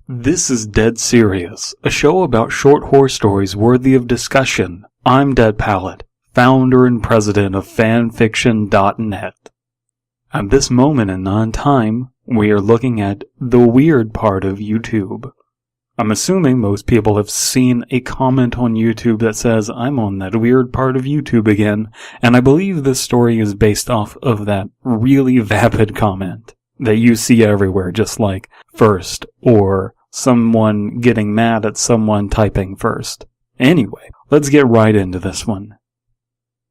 This is Dead Serious, a show about short horror stories worthy of discussion. I'm Dead Palette, founder and president of fanfiction.net. At this moment in time, we are looking at the weird part of YouTube. I'm assuming most people have seen a comment on YouTube that says, I'm on that weird part of YouTube again, and I believe this story is based off of that really vapid comment that you see everywhere, just like first, or someone getting mad at someone typing first. Anyway, let's get right into this one.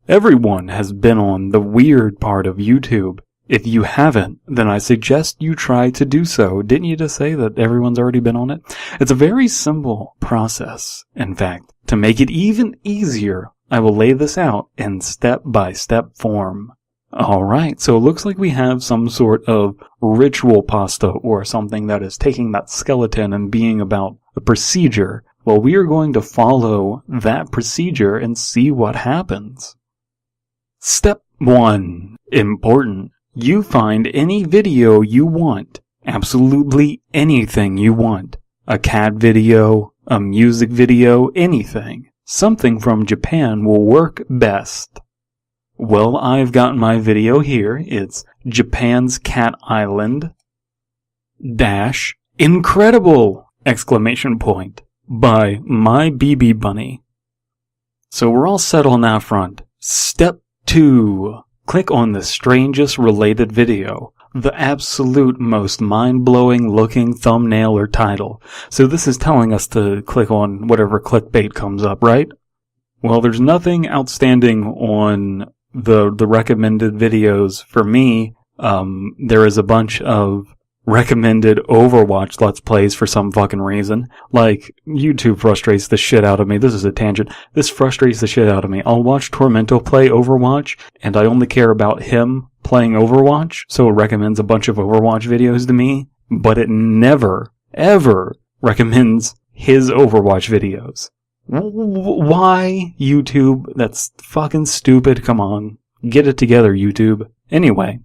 Everyone has been on the weird part of YouTube. If you haven't, then I suggest you try to do so. Didn't you just say that everyone's already been on it? It's a very simple process. In fact, to make it even easier, I will lay this out in step-by-step form. Alright, so it looks like we have some sort of ritual pasta or something that is taking that skeleton and being about a procedure. Well, we are going to follow that procedure and see what happens. Step 1. Important. You find any video you want. Absolutely anything you want. A cat video, a music video, anything. Something from Japan will work best. Well, I've got my video here. It's Japan's Cat Island dash incredible exclamation point by my BB Bunny. So we're all set on that front. Step 2. Click on the strangest related video. The absolute most mind-blowing looking thumbnail or title. So this is telling us to click on whatever clickbait comes up, right? Well, there's nothing outstanding on the recommended videos for me. There is a bunch of recommended Overwatch Let's Plays for some fucking reason. Like, YouTube frustrates the shit out of me. This is a tangent. This frustrates the shit out of me. I'll watch Tormento play Overwatch, and I only care about him playing Overwatch, so it recommends a bunch of Overwatch videos to me, but it never, ever recommends his Overwatch videos. Why, YouTube? That's fucking stupid. Come on. Get it together, YouTube. Anyway,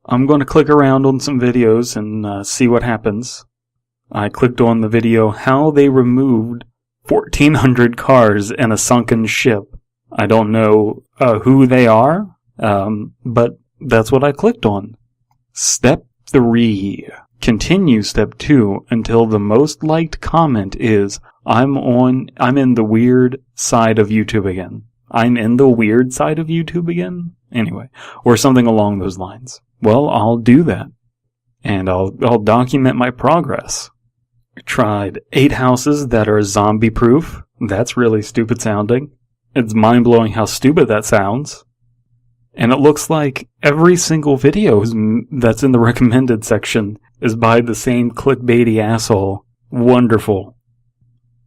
I'm going to click around on some videos and see what happens. I clicked on the video, How They Removed 1,400 Cars in a Sunken Ship. I don't know who they are, but that's what I clicked on. Step 3. Continue step 2 until the most liked comment is, I'm in the weird side of YouTube again. I'm in the weird side of YouTube again? Anyway, or something along those lines. Well, I'll do that. And I'll document my progress. I tried 8 houses that are zombie proof. That's really stupid sounding. It's mind-blowing how stupid that sounds. And it looks like every single video that's in the recommended section is by the same clickbaity asshole. Wonderful.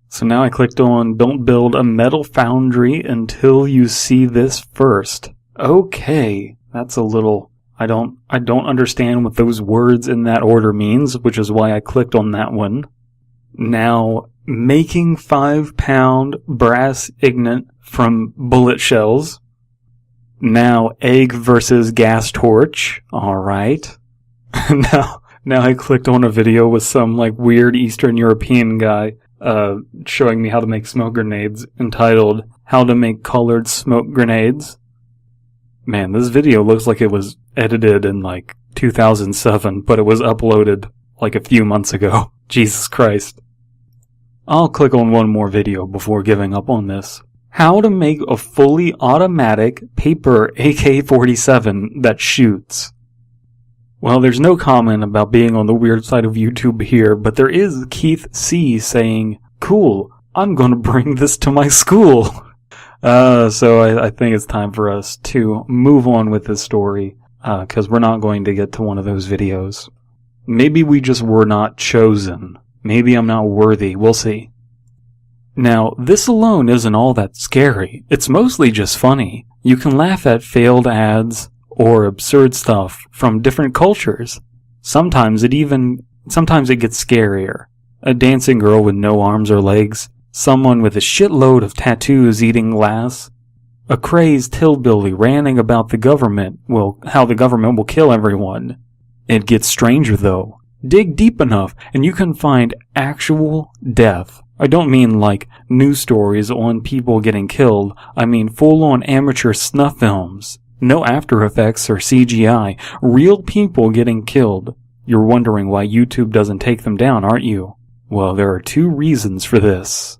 So now I clicked on Don't Build a Metal Foundry until you see this first. Okay, that's a little... I don't understand what those words in that order means, which is why I clicked on that one. Now, making 5-pound brass ingot from bullet shells. Now, egg versus gas torch. Alright. Now I clicked on a video with some like weird Eastern European guy showing me how to make smoke grenades, entitled How to Make Colored Smoke Grenades. Man, this video looks like it was edited in like 2007, but it was uploaded like a few months ago. Jesus Christ. I'll click on one more video before giving up on this. How to make a fully automatic paper AK-47 that shoots. Well, there's no comment about being on the weird side of YouTube here, but there is Keith C. saying, cool, I'm gonna bring this to my school. So I think it's time for us to move on with this story, because we're not going to get to one of those videos. Maybe we just were not chosen. Maybe I'm not worthy. We'll see. Now, this alone isn't all that scary. It's mostly just funny. You can laugh at failed ads or absurd stuff from different cultures. Sometimes it gets scarier. A dancing girl with no arms or legs. Someone with a shitload of tattoos eating glass. A crazed hillbilly ranting about how the government will kill everyone. It gets stranger though. Dig deep enough and you can find actual death. I don't mean like news stories on people getting killed. I mean full-on amateur snuff films. No After Effects or CGI. Real people getting killed. You're wondering why YouTube doesn't take them down, aren't you? Well, there are 2 reasons for this.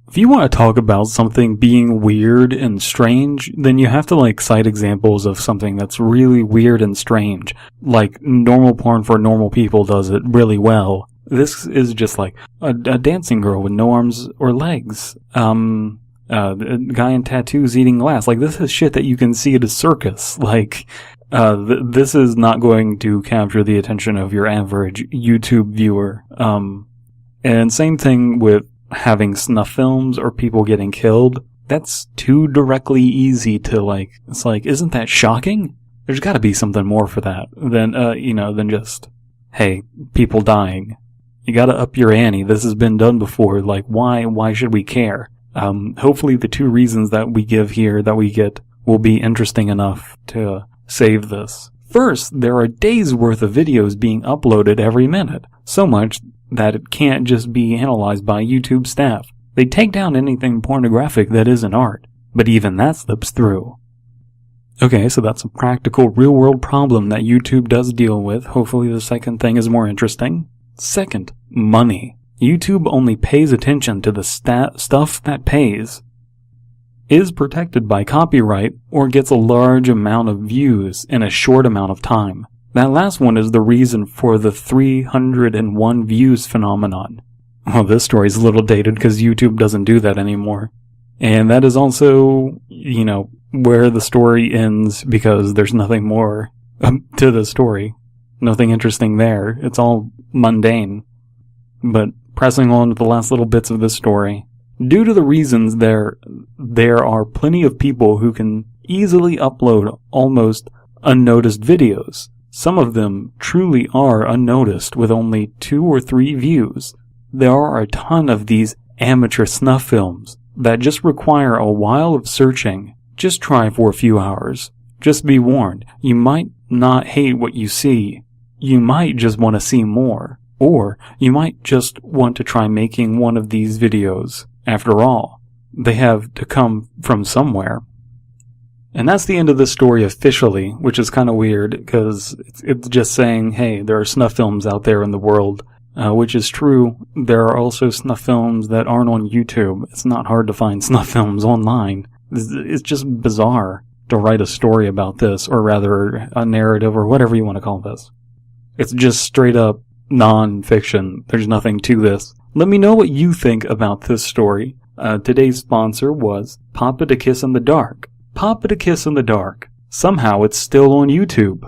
If you want to talk about something being weird and strange, then you have to cite examples of something that's really weird and strange. Like normal porn for normal people does it really well. This is just like a dancing girl with no arms or legs. A guy in tattoos eating glass. This is shit that you can see at a circus. This is not going to capture the attention of your average YouTube viewer. And same thing with having snuff films or people getting killed. That's too directly easy to isn't that shocking? There's gotta be something more for that than just, hey, people dying. You gotta up your ante. This has been done before. Why should we care? Hopefully the 2 reasons that we give here that we get will be interesting enough to save this. First, there are days worth of videos being uploaded every minute. So much that it can't just be analyzed by YouTube staff. They take down anything pornographic that isn't art, but even that slips through. Okay, so that's a practical, real-world problem that YouTube does deal with. Hopefully the second thing is more interesting. Second, money. YouTube only pays attention to the stuff that pays, is protected by copyright, or gets a large amount of views in a short amount of time. That last one is the reason for the 301 views phenomenon. Well, this story's a little dated because YouTube doesn't do that anymore. And that is also, where the story ends because there's nothing more to the story. Nothing interesting there. It's all mundane. But pressing on with the last little bits of this story. Due to the reasons there are plenty of people who can easily upload almost unnoticed videos. Some of them truly are unnoticed with only 2 or 3 views. There are a ton of these amateur snuff films that just require a while of searching. Just try for a few hours. Just be warned, you might not hate what you see. You might just want to see more. Or you might just want to try making one of these videos. After all, they have to come from somewhere. And that's the end of this story officially, which is kind of weird because it's just saying, hey, there are snuff films out there in the world, which is true. There are also snuff films that aren't on YouTube. It's not hard to find snuff films online. It's just bizarre to write a story about this, or rather a narrative or whatever you want to call this. It's just straight up non-fiction. There's nothing to this. Let me know what you think about this story. Today's sponsor was Pop It a Kiss in the Dark. Pop It a Kiss in the Dark. Somehow it's still on YouTube.